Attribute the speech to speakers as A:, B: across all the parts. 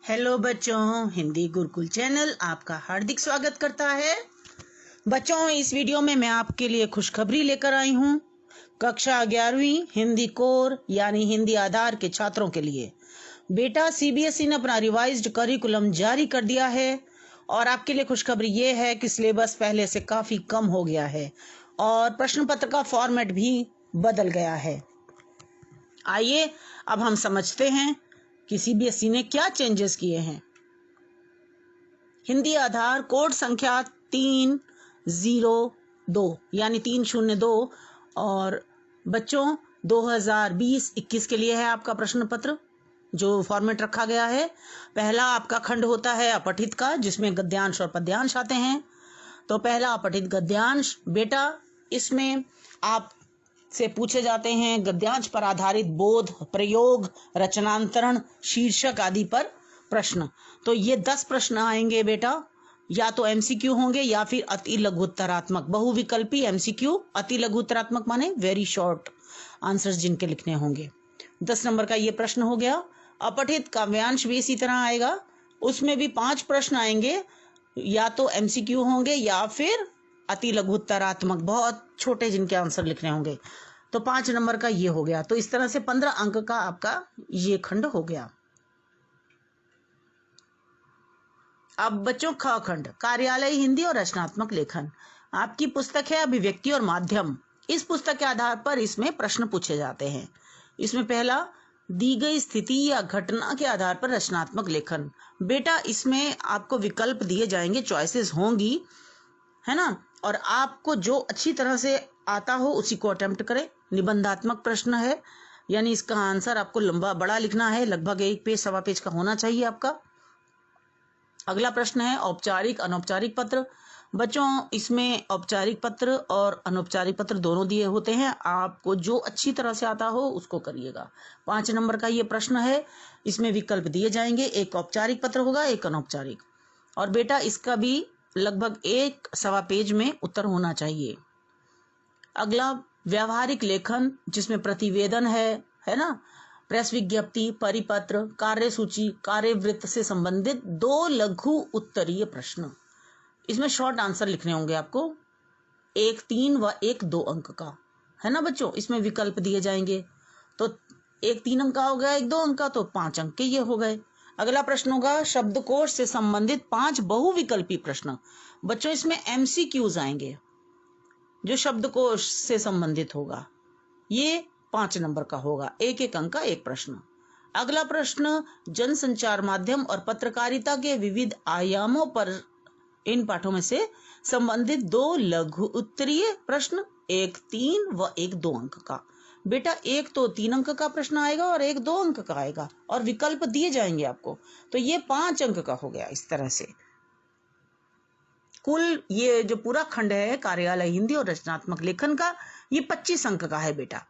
A: Hello बच्चों, Hindi Gurukul channel आपका हार्दिक स्वागत करता है। बच्चों, इस वीडियो में मैं आपके लिए खुशखबरी लेकर आई हूँ। कक्षा 11वीं हिंदी कोर यानी हिंदी आधार के छात्रों के लिए बेटा सीबीएसई ने अपना रिवाइज्ड करिकुलम जारी कर दिया है और आपके लिए खुशखबरी ये है कि सिलेबस पहले से काफी कम हो गया है और प्रश्न पत्र का फॉर्मेट भी बदल गया है। आइए अब हम समझते हैं कि सीबीएसई ने क्या चेंजेस किए हैं। हिंदी आधार कोड संख्या 302 यानी 302 और बच्चों 2020-21 के लिए है आपका प्रश्न पत्र जो फॉर्मेट रखा गया है। पहला आपका खंड होता है अपठित का, जिसमें गद्यांश और पद्यांश आते हैं। तो पहला अपठित गद्यांश बेटा, इसमें आप से पूछे जाते हैं गद्यांश पर आधारित बोध, प्रयोग, रचनांतरण, शीर्षक आदि पर प्रश्न। तो ये 10 प्रश्न आएंगे बेटा, या तो एमसीक्यू होंगे या फिर अति लघुत्तरात्मक बहुविकल्पी एमसीक्यू। अति लघुत्तरात्मक माने वेरी शॉर्ट आंसर्स जिनके लिखने होंगे। 10 नंबर का ये प्रश्न हो गया। अपठित काव्यांश भी इसी तरह आएगा, उसमें भी 5 प्रश्न आएंगे, या तो एमसीक्यू होंगे या फिर अति लघुत्तरात्मक बहुत छोटे जिनके आंसर लिखने होंगे। तो 5 नंबर का ये हो गया। तो इस तरह से 15 अंक का आपका ये खंड हो गया। अब बच्चों ख खंड कार्यालय हिंदी और रचनात्मक लेखन। आपकी पुस्तक है अभिव्यक्ति और माध्यम। इस पुस्तक के आधार पर इसमें प्रश्न पूछे जाते हैं। इसमें पहला, दी गई स्थिति या घटना के आधार पर रचनात्मक लेखन। बेटा इसमें आपको विकल्प दिए जाएंगे, चॉइसेस होंगी, है ना, और आपको जो अच्छी तरह से आता हो उसी को अटेम्प्ट करें। निबंधात्मक प्रश्न है, यानी इसका आंसर आपको लंबा बड़ा लिखना है, लगभग 1 पेज सवा पेज का होना चाहिए आपका। अगला प्रश्न है औपचारिक अनौपचारिक पत्र। बच्चों इसमें औपचारिक पत्र और अनौपचारिक पत्र दोनों दिए होते हैं, आपको जो अच्छी तरह से आता हो उसको करिएगा। 5 नंबर का ये प्रश्न है, इसमें विकल्प दिए जाएंगे, एक औपचारिक पत्र होगा, एक अनौपचारिक। और बेटा इसका भी लगभग 1 सवा पेज में उत्तर होना चाहिए। अगला व्यावहारिक लेखन, जिसमें प्रतिवेदन है ना, प्रेस विज्ञप्ति, परिपत्र, कार्यसूची, कार्यवृत्त से संबंधित 2 लघु उत्तरीय प्रश्न। इसमें शॉर्ट आंसर लिखने होंगे आपको, 1 3 व 1 2 अंक का, है ना बच्चों। इसमें विकल्प दिए जाएंगे, तो 1 3 अंक का हो गया, 1 2 अंक का, तो 5 अंक के ये हो गए। अगला प्रश्न होगा शब्दकोश से संबंधित 5 बहुविकल्पी प्रश्न। बच्चों इसमें एमसीक्यूज आएंगे जो शब्दकोश से संबंधित होगा, ये 5 नंबर का होगा, 1 1 अंक का 1 प्रश्न। अगला प्रश्न जनसंचार माध्यम और पत्रकारिता के विविध आयामों पर इन पाठों में से संबंधित 2 लघु उत्तरीय प्रश्न, 1 3 व 1 2 अंक का। बेटा 1 तो 3 अंक का प्रश्न आएगा और 1 2 अंक का आएगा, और विकल्प दिए जाएंगे आपको, तो ये 5 अंक का हो गया। इस तरह से कुल ये जो पूरा खंड है कार्यालय हिंदी और रचनात्मक लेखन का, ये 25 अंक का है बेटा।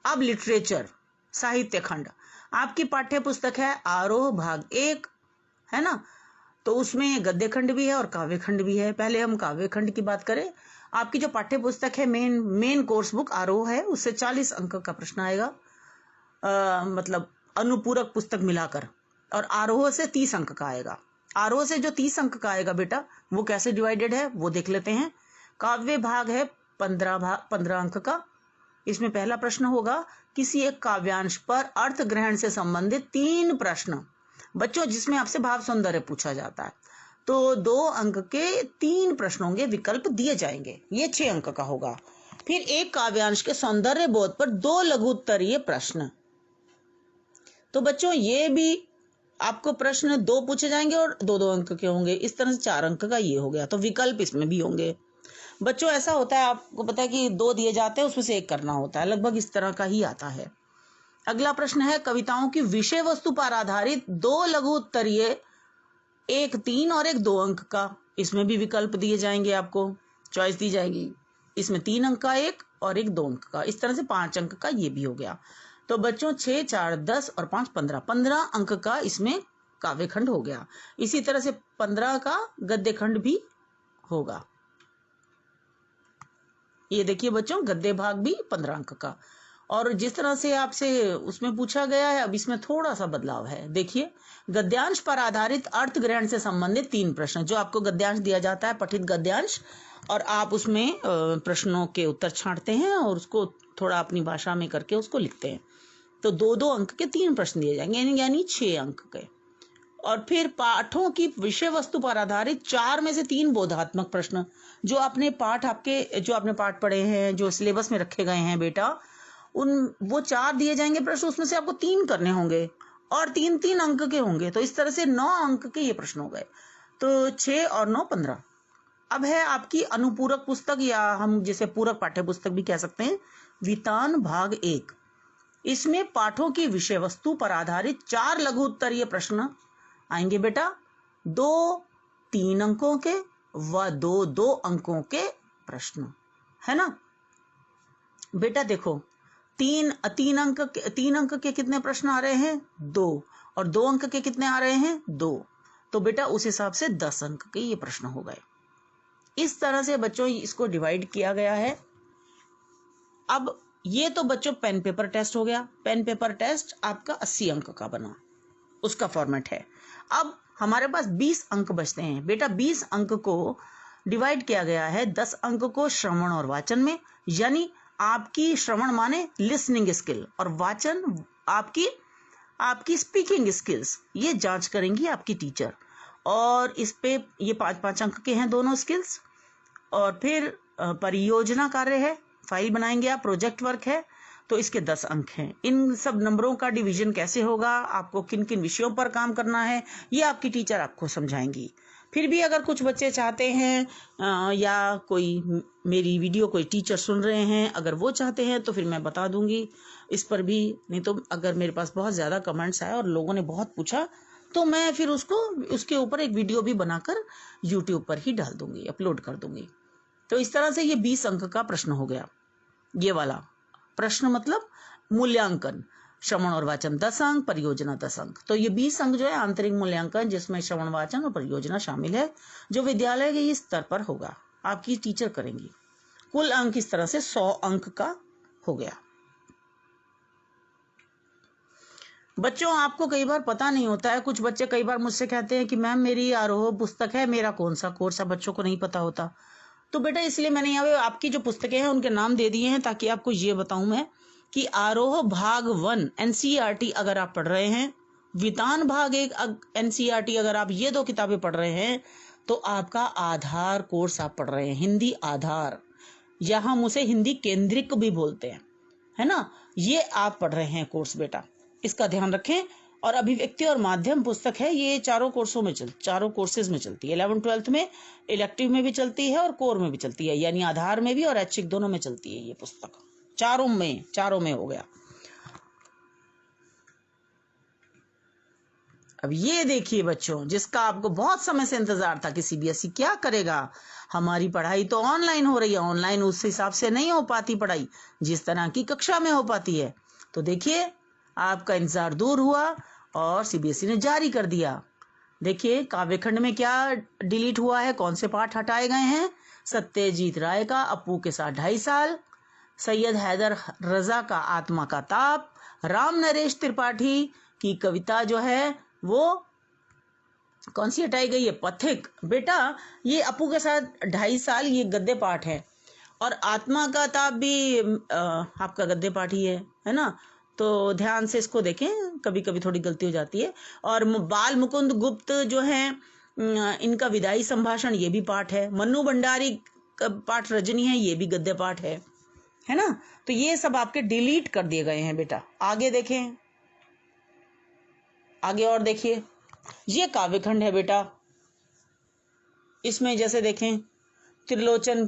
A: अब लिटरेचर साहित्य खंड, आपकी पाठ्य पुस्तक है आरोह भाग 1, है ना, तो उसमें गद्य खंड भी है और काव्य खंड भी है। पहले हम काव्य खंड की बात करें। आपकी जो पाठ्य पुस्तक है मेन कोर्स बुक आरोह है, उससे 40 अंक का प्रश्न आएगा, मतलब अनुपूरक पुस्तक मिलाकर, और आरोह से 30 अंक का आएगा। आरोह से जो 30 अंक का आएगा बेटा, वो कैसे डिवाइडेड है वो देख लेते हैं। काव्य भाग है 15 अंक का। इसमें पहला प्रश्न होगा किसी एक काव्यांश पर अर्थ ग्रहण से संबंधित 3 प्रश्न। बच्चों जिसमें आपसे भाव सौंदर्य पूछा जाता है, तो 2 अंक के 3 प्रश्न होंगे, विकल्प दिए जाएंगे, ये 6 अंक का होगा। फिर एक काव्यांश के सौंदर्य बोध पर 2 लघु उत्तरीय प्रश्न। तो बच्चों ये भी आपको प्रश्न 2 पूछे जाएंगे और 2 2 अंक के होंगे। इस तरह से 4 अंक का ये हो गया, तो विकल्प इसमें भी होंगे। बच्चों ऐसा होता है, आपको पता है कि 2 दिए जाते हैं, उसमें से 1 करना होता है, लगभग इस तरह का ही आता है। अगला प्रश्न है कविताओं की विषय वस्तु पर आधारित 2 लघु उत्तरीय, 1 3 और 1 2 अंक का। इसमें भी विकल्प दिए जाएंगे, आपको चॉइस दी जाएगी। इसमें 3 अंक का 1 और 1 2 अंक का, इस तरह से 5 अंक का ये भी हो गया। तो बच्चों 6 4 10 और 5 15 अंक का इसमें काव्य खंड हो गया। इसी तरह से 15 का गद्य खंड भी होगा। ये देखिए बच्चों, गद्य भाग भी 15 अंक का। और जिस तरह से आपसे उसमें पूछा गया है, अब इसमें थोड़ा सा बदलाव है। देखिए, गद्यांश पर आधारित अर्थ ग्रहण से संबंधित 3 प्रश्न, जो आपको गद्यांश दिया जाता है, पठित गद्यांश, और आप उसमें प्रश्नों के उत्तर छांटते हैं और उसको थोड़ा अपनी भाषा में करके उसको लिखते हैं। तो 2-2 अंक के 3 प्रश्न दिए जाएंगे, यानी 6 अंक के। और फिर पाठों की विषय वस्तु पर आधारित 4 में से 3 बोधात्मक प्रश्न, जो आपने पाठ पढ़े हैं, जो सिलेबस में रखे गए हैं बेटा, वो 4 दिए जाएंगे प्रश्न, उसमें से आपको 3 करने होंगे और 3-3 अंक के होंगे। तो इस तरह से 9 अंक के ये प्रश्न हो गए। तो 6 और 9 15। अब है आपकी अनुपूरक पुस्तक, या हम जिसे पूरक पाठ्य पुस्तक भी कह सकते हैं, वितान भाग 1। इसमें पाठों की विषय वस्तु पर आधारित 4 लघु उत्तरीय प्रश्न आएंगे बेटा, 2-3 अंकों के व 2-2 अंकों के प्रश्न, है ना बेटा। देखो, 3 अंक के कितने प्रश्न आ रहे हैं? 2, और 2 अंक के कितने आ रहे हैं? 2। तो बेटा उस हिसाब से 10 अंक के ये प्रश्न हो गए। इस तरह से बच्चों इसको डिवाइड किया गया है। अब ये तो बच्चों पेन पेपर टेस्ट हो गया। पेन पेपर टेस्ट आपका 80 अंक का बना, उसका फॉर्मेट है। अब हमारे पास 20 अंक बचते हैं बेटा। 20 अंक को डिवाइड किया गया है 10 अंक को श्रवण और वाचन में, यानी आपकी श्रवण माने लिसनिंग स्किल, और वाचन आपकी स्पीकिंग स्किल्स। ये जांच करेंगी आपकी टीचर, और इस पे ये 5-5 अंक के हैं दोनों स्किल्स। और फिर परियोजना कार्य है, फाइल बनाएंगे आप, प्रोजेक्ट वर्क है, तो इसके 10 अंक हैं। इन सब नंबरों का डिवीजन कैसे होगा, आपको किन किन विषयों पर काम करना है, ये आपकी टीचर आपको समझाएंगी। फिर भी अगर कुछ बच्चे चाहते हैं या कोई मेरी वीडियो कोई टीचर सुन रहे हैं, अगर वो चाहते हैं तो फिर मैं बता दूंगी इस पर भी। नहीं तो अगर मेरे पास बहुत ज़्यादा कमेंट्स आए और लोगों ने बहुत पूछा, तो मैं फिर उसके ऊपर एक वीडियो भी बनाकर यूट्यूब पर ही डाल दूंगी, अपलोड कर दूंगी। तो इस तरह से ये 20 अंक का प्रश्न हो गया। ये वाला प्रश्न मतलब मूल्यांकन, श्रवण और वाचन 10 अंक, परियोजना 10 अंक। तो ये 20 अंक जो है आंतरिक मूल्यांकन, जिसमें श्रवण वाचन और परियोजना शामिल है, जो विद्यालय के स्तर पर होगा, आपकी टीचर करेंगी। कुल अंक इस तरह से 100 अंक का हो गया। बच्चों, आपको कई बार पता नहीं होता है, कुछ बच्चे कई बार मुझसे कहते हैं कि मैम मेरी आरोह पुस्तक है, मेरा कौन सा कोर्स है, बच्चों को नहीं पता होता। तो बेटा इसलिए मैंने यहाँ पे आपकी जो पुस्तकें हैं उनके नाम दे दिए हैं, ताकि आपको ये बताऊं मैं कि आरोह भाग 1 NCERT अगर आप पढ़ रहे हैं, वितान भाग 1 NCERT अगर आप ये 2 किताबें पढ़ रहे हैं, तो आपका आधार कोर्स आप पढ़ रहे हैं, हिंदी आधार, या हम उसे हिंदी केंद्रिक भी बोलते हैं, है ना। ये आप पढ़ रहे हैं कोर्स बेटा, इसका ध्यान रखें। और अभिव्यक्ति और माध्यम पुस्तक है, ये चारों कोर्सेज में चलती है। 11th-12th में इलेक्टिव में भी चलती है और कोर में भी चलती है, यानी आधार में भी और ऐच्छिक दोनों में चलती है ये पुस्तक। चारों में हो गया। अब ये देखिए बच्चों, जिसका आपको बहुत समय से इंतजार था कि CBSE क्या करेगा। हमारी पढ़ाई तो ऑनलाइन हो रही है, ऑनलाइन उस हिसाब से नहीं हो पाती पढ़ाई जिस तरह की कक्षा में हो पाती है। तो देखिए, आपका इंतजार दूर हुआ और CBSE ने जारी कर दिया। देखिए, काव्यखंड में क्या डिलीट हुआ है, कौन से पाठ हटाए गए हैं? सत्यजीत राय का अपू के साथ 2.5 साल, सैयद हैदर रजा का आत्मा का ताप, राम नरेश त्रिपाठी की कविता जो है वो कौन सी हटाई गई है? पथिक। बेटा ये अपू के साथ 2.5 साल ये गद्य पाठ है, और आत्मा का ताप भी आपका गद्य पाठ ही है ना। तो ध्यान से इसको देखें, कभी कभी थोड़ी गलती हो जाती है। और बाल मुकुंद गुप्त जो है, इनका विदाई संभाषण, ये भी पाठ है। मन्नू भंडारी का पाठ रजनी है, ये भी गद्य पाठ है ना। तो ये सब आपके डिलीट कर दिए गए हैं बेटा। आगे देखें, आगे और देखिए, ये काव्यखंड है बेटा। इसमें जैसे देखें, त्रिलोचन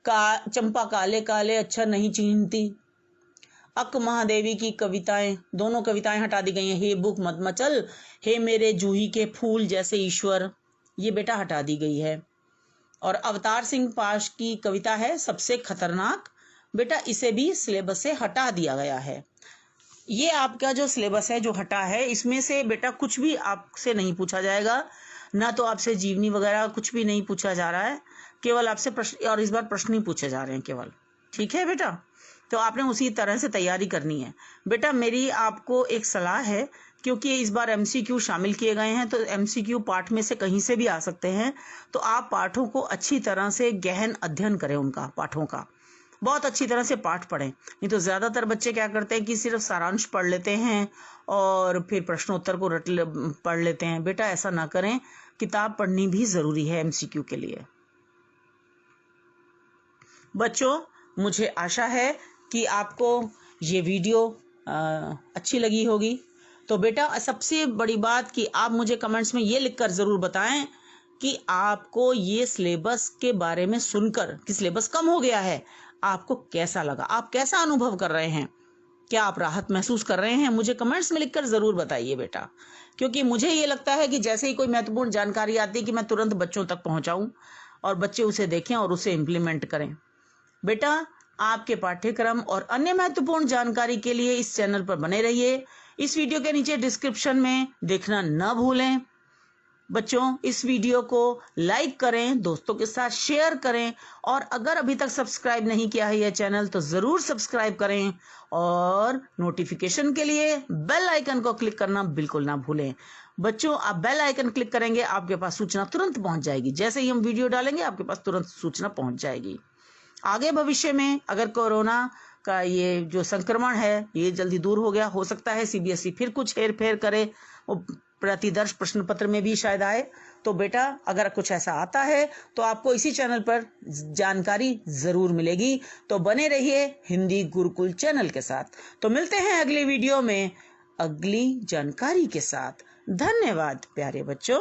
A: का चंपा काले काले अच्छा नहीं चीन्हती, अक महादेवी की कविताएं, दोनों कविताएं हटा दी गई हैं। हे बुक मत मचल, हे मेरे जूही के फूल जैसे ईश्वर, ये बेटा हटा दी गई है। और अवतार सिंह पाश की कविता है सबसे खतरनाक, बेटा इसे भी सिलेबस से हटा दिया गया है। ये आपका जो सिलेबस है जो हटा है, इसमें से बेटा कुछ भी आपसे नहीं पूछा जाएगा, ना तो आपसे जीवनी वगैरह कुछ भी नहीं पूछा जा रहा है, केवल आपसे प्रश्न, और इस बार प्रश्न ही पूछे जा रहे हैं केवल। ठीक है बेटा। तो आपने उसी तरह से तैयारी करनी है। बेटा मेरी आपको एक सलाह है, क्योंकि इस बार एमसीक्यू शामिल किए गए हैं, तो एमसीक्यू पाठ में से कहीं से भी आ सकते हैं, तो आप पाठों को अच्छी तरह से गहन अध्ययन करें, उनका पाठों का बहुत अच्छी तरह से पाठ पढ़ें। नहीं तो ज़्यादातर बच्चे क्या करते हैं कि सिर्फ सारांश पढ़ लेते हैं और फिर प्रश्नोत्तर को पढ़ लेते हैं। बेटा ऐसा ना करें, किताब पढ़नी भी ज़रूरी है एमसीक्यू के लिए। बच्चों मुझे आशा है कि आपको ये वीडियो अच्छी लगी होगी। तो बेटा सबसे बड़ी बात कि आप मुझे कमेंट्स में ये लिखकर ज़रूर बताएं कि आपको ये सिलेबस के बारे में सुनकर कि सिलेबस कम हो गया है, आपको कैसा लगा, आप कैसा अनुभव कर रहे हैं, क्या आप राहत महसूस कर रहे हैं? मुझे कमेंट्स में लिखकर ज़रूर बताइए बेटा, क्योंकि मुझे ये लगता है कि जैसे ही कोई महत्वपूर्ण जानकारी आती है कि मैं तुरंत बच्चों तक पहुंचाऊं और बच्चे उसे देखें और उसे इम्प्लीमेंट करें। बेटा आपके पाठ्यक्रम और अन्य महत्वपूर्ण जानकारी के लिए इस चैनल पर बने रहिए। इस वीडियो के नीचे डिस्क्रिप्शन में देखना न भूलें। बच्चों इस वीडियो को लाइक करें, दोस्तों के साथ शेयर करें, और अगर अभी तक सब्सक्राइब नहीं किया है यह चैनल तो ज़रूर सब्सक्राइब करें, और नोटिफिकेशन के लिए बेल आइकन को क्लिक करना बिल्कुल ना भूलें। बच्चों आप बेल आइकन क्लिक करेंगे, आपके पास सूचना तुरंत पहुंच जाएगी। जैसे ही हम वीडियो डालेंगे आपके पास तुरंत सूचना पहुंच जाएगी। आगे भविष्य में अगर कोरोना का ये जो संक्रमण है ये जल्दी दूर हो गया, हो सकता है सीबीएसई फिर कुछ हेर फेर करे, वो प्रतिदर्श प्रश्न पत्र में भी शायद आए, तो बेटा अगर कुछ ऐसा आता है तो आपको इसी चैनल पर जानकारी जरूर मिलेगी। तो बने रहिए हिंदी गुरुकुल चैनल के साथ। तो मिलते हैं अगली वीडियो में अगली जानकारी के साथ। धन्यवाद प्यारे बच्चों।